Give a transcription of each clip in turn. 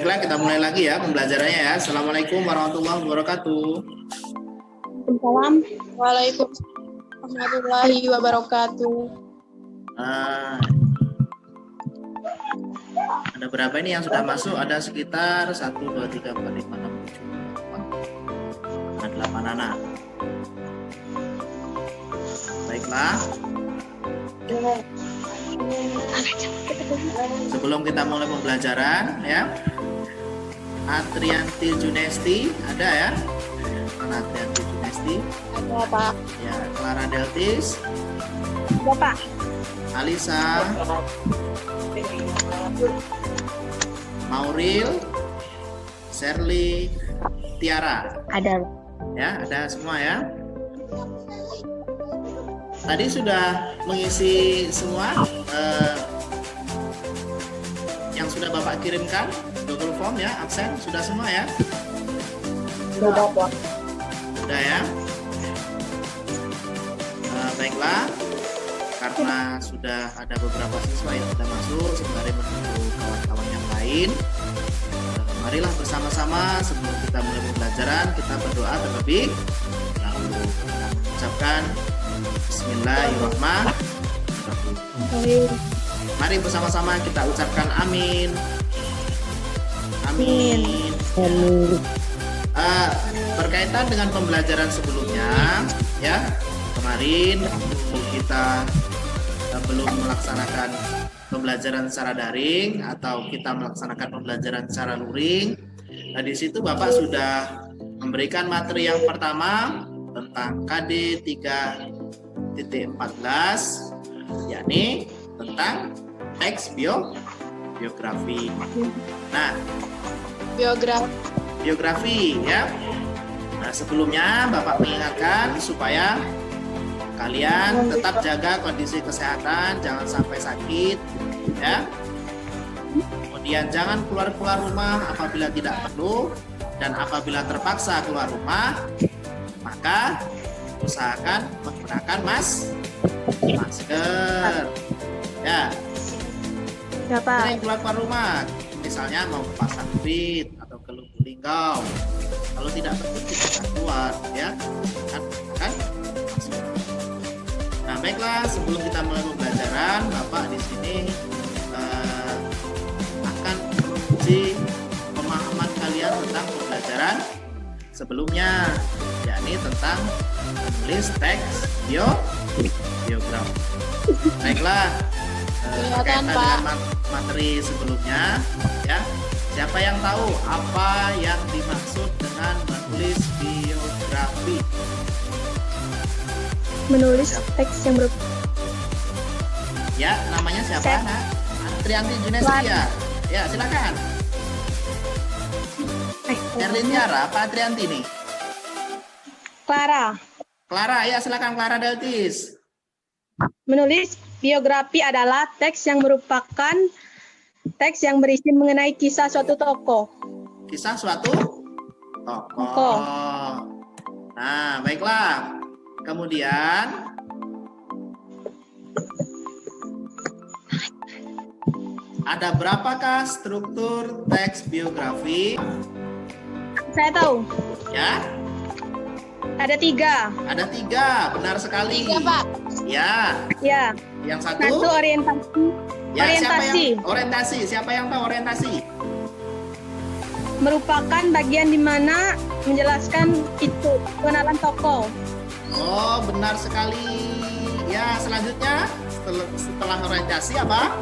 Baiklah, kita mulai lagi ya pembelajarannya ya. Assalamualaikum warahmatullahi wabarakatuh. Waalaikumsalam. Waalaikumsalam warahmatullahi wabarakatuh. Ada berapa ini yang sudah masuk? Ada sekitar 1, 2, 3, 4, 5, 6, 7, 8. Ada 8 anak. Baiklah. Sebelum kita mulai pembelajaran ya, Atrianti Junesti ada ya? Mana Atrianti Junesti? Ada Pak. Ya, Clara Deltis. Ada Pak. Alisa. Mauril. Shirley. Tiara. Ada. Ya, ada semua ya. Tadi sudah mengisi semua yang sudah Bapak kirimkan, Google Form ya, absen sudah semua ya? Sudah Pak. Sudah ya? Baiklah, karena sudah ada beberapa siswa yang sudah masuk, sembari menunggu kawan-kawan yang lain, marilah bersama-sama sebelum kita mulai pembelajaran, kita berdoa terlebih dahulu. Kita mengucapkan Bismillahirrahmanirrahim. Mari bersama-sama kita ucapkan amin. Amin. Berkaitan dengan pembelajaran sebelumnya, ya kemarin kita belum melaksanakan pembelajaran secara daring atau kita melaksanakan pembelajaran secara luring. Nah, di situ Bapak sudah memberikan materi yang pertama tentang KD 3.14, yakni tentang teks biografi. Nah, biografi ya. Nah, sebelumnya Bapak mengingatkan supaya kalian tetap jaga kondisi kesehatan, jangan sampai sakit ya. Kemudian jangan keluar rumah apabila tidak perlu, dan apabila terpaksa keluar rumah maka usahakan menggunakan masker ya. Sering keluar rumah, misalnya mau ke pasar Fit atau ke Lubuk Linggau, kalau tidak penting tidak akan keluar ya kan. Nah, baiklah, sebelum kita mulai pembelajaran, Bapak di sini akan menguji pemahaman kalian tentang pembelajaran sebelumnya, yakni tentang menulis teks biografi. Baiklah, berkaitan dengan materi sebelumnya, ya. Siapa yang tahu apa yang dimaksud dengan menulis biografi? Menulis teks yang Ya, namanya siapa? Atrianti Junesti ya. Ya, silakan. Shirley Tiara, apa Atrianti nih? Clara. Clara, ya silakan Clara Deltis. Menulis biografi adalah teks yang merupakan teks yang berisi mengenai kisah suatu tokoh. Kisah suatu tokoh. Nah, baiklah. Kemudian ada berapakah struktur teks biografi? Saya tahu. Ya? Ada 3. Ada 3, benar sekali. 3, Pak. Ya. Ya. Yang satu? Satu orientasi. Ya, orientasi. Orientasi. Siapa yang tahu orientasi? Merupakan bagian di mana menjelaskan itu pengenalan tokoh. Oh, benar sekali. Ya, selanjutnya setelah orientasi apa?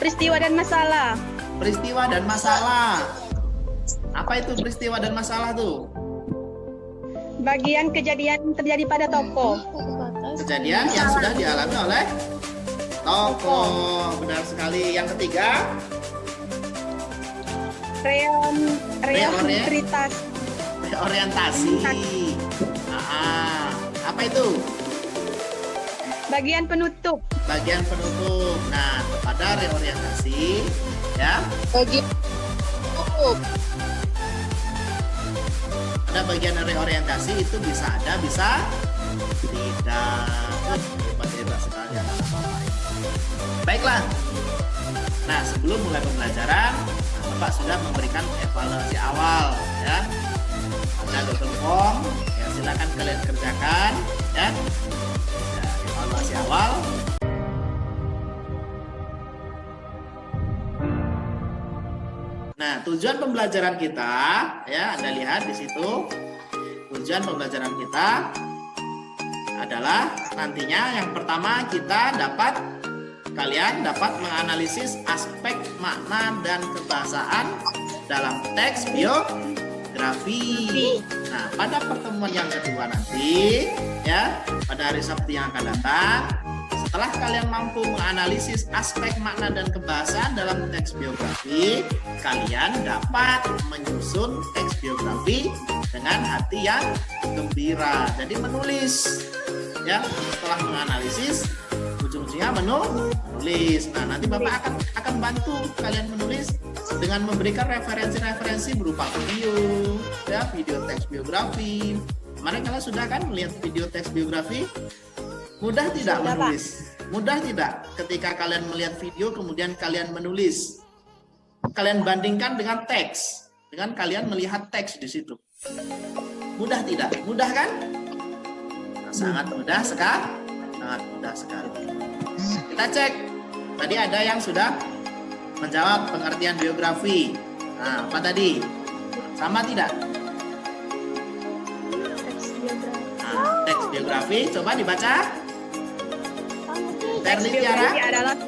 Peristiwa dan masalah. Peristiwa dan masalah. Apa itu peristiwa dan masalah tuh? Bagian kejadian yang terjadi pada tokoh. Kejadian yang sudah dialami oleh tokoh. Benar sekali. Yang ketiga? Reorientasi. Apa itu? Bagian penutup. Bagian penutup. Nah, pada reorientasi, ya. Bagian penutup. Pada bagian reorientasi itu bisa ada, bisa Tidak. Hebat sekali anak-anak Bapak. Baiklah. Nah, sebelum mulai pembelajaran, Bapak sudah memberikan evaluasi awal, ya. Ada Dr. Pong, ya silakan kalian kerjakan, ya. Ya, evaluasi awal. Nah, tujuan pembelajaran kita, ya, Anda lihat di situ. Tujuan pembelajaran kita adalah nantinya yang pertama kalian dapat menganalisis aspek makna dan kebahasaan dalam teks biografi. Nah, pada pertemuan yang kedua nanti, ya, pada hari Sabtu yang akan datang, setelah kalian mampu menganalisis aspek makna dan kebahasaan dalam teks biografi, kalian dapat menyusun teks biografi dengan hati yang gembira. Jadi menulis, ya, setelah menganalisis, ujung-ujungnya menulis. Nah, nanti Bapak akan bantu kalian menulis dengan memberikan referensi-referensi berupa video, ya, video teks biografi. Kemarin kalian sudah kan melihat video teks biografi? Mudah tidak menulis? Mudah tidak ketika kalian melihat video kemudian kalian menulis? Kalian bandingkan dengan teks, dengan kalian melihat teks di situ. Mudah tidak? Mudah kan? Nah, sangat mudah sekali. Sangat mudah sekali. Kita cek. Tadi ada yang sudah menjawab pengertian biografi. Nah, apa tadi? Sama tidak? Nah, teks biografi coba dibaca. Terli Tiara adalah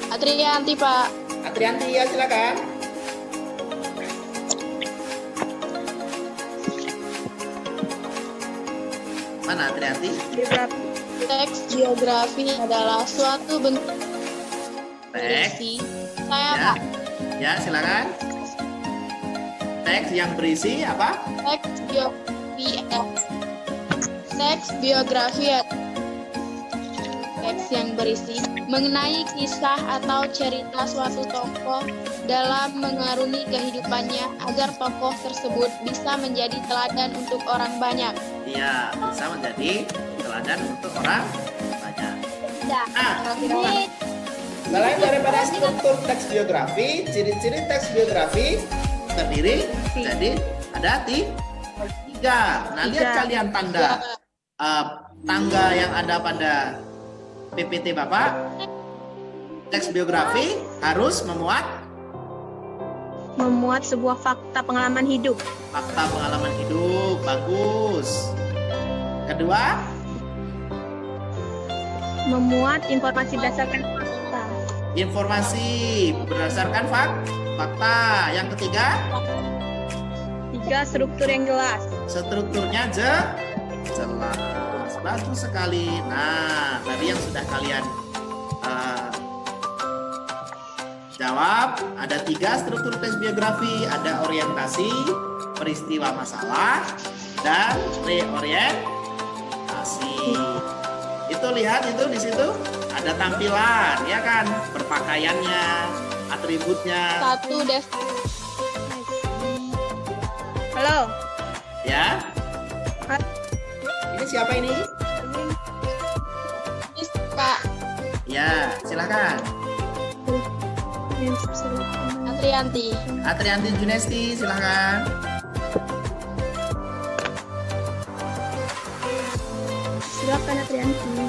Atrianti, Pak. Atrianti, ya silakan. Mana Atrianti? biografi. Teks biografi adalah suatu bentuk Teks. berisi. Saya, Ya. Pak. Ya, silakan. Teks yang berisi apa? Teks biografi teks yang berisi mengenai kisah atau cerita suatu tokoh dalam mengarungi kehidupannya agar tokoh tersebut bisa menjadi teladan untuk orang banyak. Iya, bisa menjadi teladan untuk orang banyak. Ya. Nah, Ini selain daripada struktur teks biografi, ciri-ciri teks biografi terdiri jadi ada tiga. Nah, lihat kalian tanda tangga yang ada pada PPT Bapak. Teks biografi harus memuat Memuat sebuah fakta pengalaman hidup. fakta pengalaman hidup. Bagus. Kedua, Memuat informasi berdasarkan fakta. informasi berdasarkan fakta. Yang ketiga, 3. Struktur yang jelas. strukturnya jelas. Bagus sekali. Nah, tadi yang sudah kalian jawab, ada 3 struktur teks biografi. Ada orientasi, peristiwa masalah, dan reorientasi. Itu lihat itu di situ ada tampilan, ya kan? Berpakaiannya, atributnya, satu Halo. ya. Ini siapa ini? Kak Ya, silakan. Atrianti. Atrianti Junesti, silakan. Silakan Atrianti.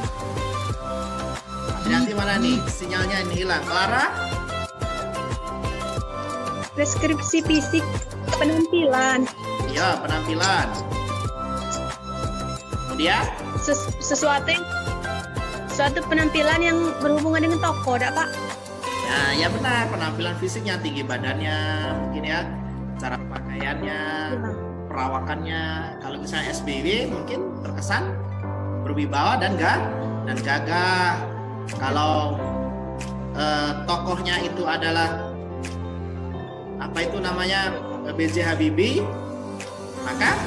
Atrianti mana nih? Sinyalnya ini hilang. Clara? Deskripsi fisik penampilan. Iya, penampilan. Kemudian? Suatu penampilan yang berhubungan dengan tokoh, dak Pak? Ya benar. Penampilan fisiknya, tinggi badannya, mungkin ya. Cara pakaiannya, perawakannya. Kalau misalnya SBY mungkin terkesan berwibawa dan gagah. Kalau tokohnya itu adalah apa itu namanya B.J. Habibie, maka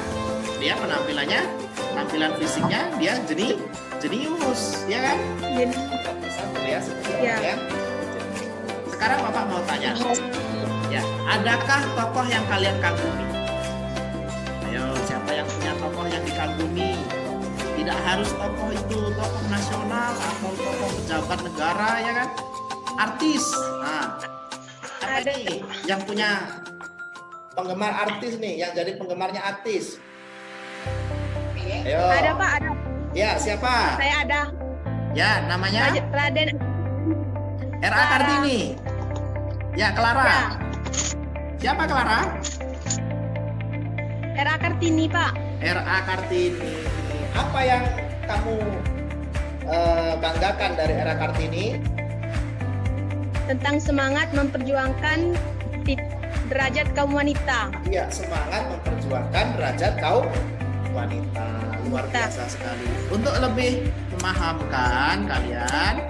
dia tampilan fisiknya dia jenius, ya kan? Ya, seperti Ya. itu ya. Sekarang Bapak mau tanya, ya, adakah tokoh yang kalian kagumi? Ayo, siapa yang punya tokoh-tokoh yang dikagumi. Tidak harus tokoh itu tokoh nasional atau tokoh pejabat negara, ya kan? Artis. Nah, apa Ada. nih yang punya penggemar artis nih, yang jadi penggemarnya artis? Ayo. Ada Pak, ada. Ya, siapa? Saya ada. Ya, namanya Raden. R.A. Kartini. Ya, Clara. Ya. Siapa Clara? R.A. Kartini Pak. R.A. Kartini. Apa yang kamu banggakan dari R.A. Kartini? Tentang semangat memperjuangkan derajat kaum wanita. Iya, semangat memperjuangkan derajat kaum wanita. Luar biasa sekali. Untuk lebih memahamkan kalian,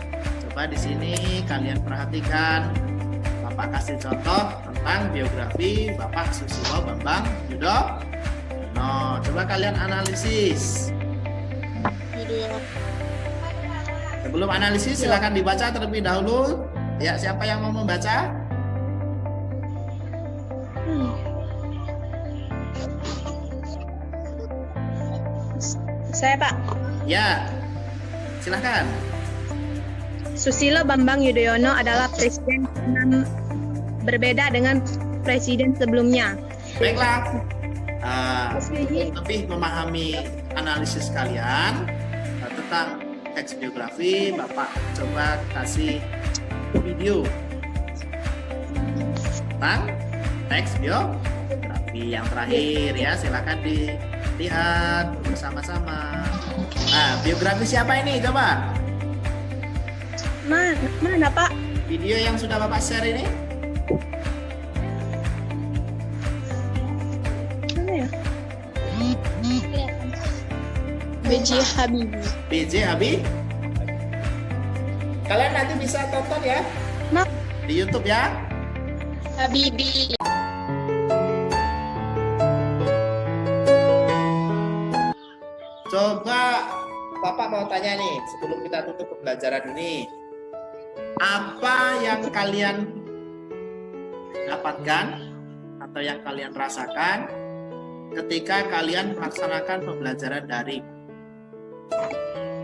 coba di sini kalian perhatikan. Bapak kasih contoh tentang biografi Bapak Susilo Bambang Yudhoyono. Coba kalian analisis. Sebelum analisis silakan dibaca terlebih dahulu. Ya, siapa yang mau membaca? Saya Pak. Ya, silakan. Susilo Bambang Yudhoyono adalah presiden yang berbeda dengan presiden sebelumnya. Baiklah, lebih memahami analisis kalian tentang teks biografi, Bapak coba kasih video tentang teks biografi yang terakhir ya, silakan dilihat bersama-sama. Nah, biografi siapa ini? Coba Mana Pak? video yang sudah Bapak share ini. Mana ya? B.J. Habibie. B.J. Habibie. Kalian nanti bisa tonton ya Ma. di YouTube ya. Habibie. Coba Bapak mau tanya nih sebelum kita tutup pembelajaran ini. Apa yang kalian dapatkan atau yang kalian rasakan ketika kalian melaksanakan pembelajaran daring?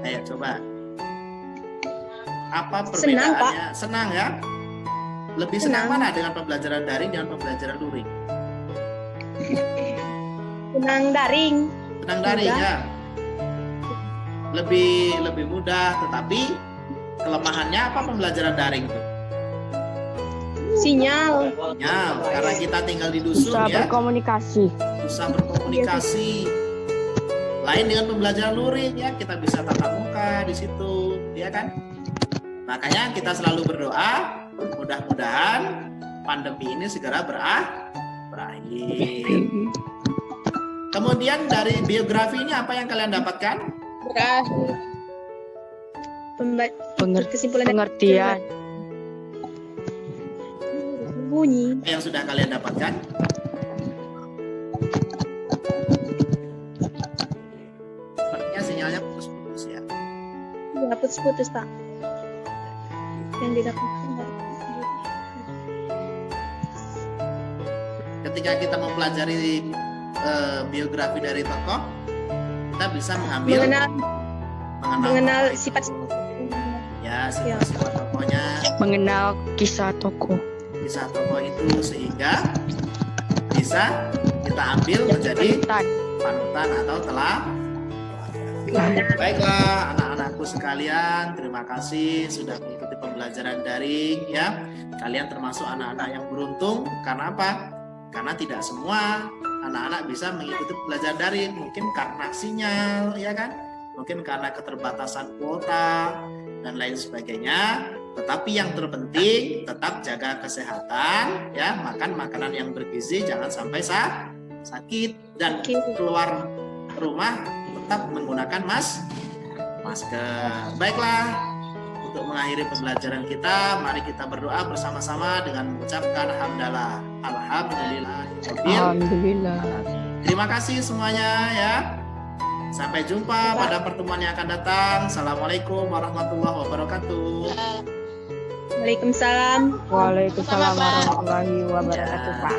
Ayo coba. Apa Senang, perbedaannya? Senang ya? Lebih senang Senang. mana dengan pembelajaran daring dengan pembelajaran luring? Senang daring. Senang daring Mudah. ya? Lebih mudah, tetapi kelemahannya apa pembelajaran daring itu? Sinyal. Sinyal, karena kita tinggal di dusun Bisa ya, berkomunikasi. susah berkomunikasi. Lain dengan pembelajaran luring ya, kita bisa tatap muka di situ, ya kan? Makanya kita selalu berdoa, mudah-mudahan pandemi ini segera berakhir. Kemudian dari biografi ini apa yang kalian dapatkan? Berakhir. Kesimpulan Pengertian. bunyi. Apa yang sudah kalian dapatkan? Sepertinya sinyalnya putus-putus ya. Ya, putus-putus Pak. Yang didapatkan. Ketika kita mempelajari biografi dari tokoh, kita bisa Mengenal tokoh sifat itu. Ya, sifat-sifat tokohnya, Mengenal kisah tokoh. kisah tokoh itu, sehingga bisa kita ambil menjadi panutan atau teladan. Baiklah anak-anakku sekalian, terima kasih sudah mengikuti pembelajaran daring ya. Kalian termasuk anak-anak yang beruntung. Karena apa? Karena tidak semua anak-anak bisa mengikuti pembelajaran daring, mungkin karena sinyal ya kan, mungkin karena keterbatasan kuota dan lain sebagainya. Tetapi yang terpenting tetap jaga kesehatan ya, makan makanan yang bergizi, jangan sampai sakit, dan keluar rumah tetap menggunakan masker. Baiklah, untuk mengakhiri pembelajaran kita, mari kita berdoa bersama-sama dengan mengucapkan alhamdulillah. Alhamdulillah. Terima kasih semuanya ya. Sampai jumpa pada pertemuan yang akan datang. Assalamualaikum warahmatullahi wabarakatuh. Waalaikumsalam. Waalaikumsalam warahmatullahi wabarakatuh, Pak.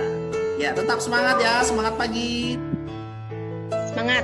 Ya, tetap semangat ya, semangat pagi. Semangat.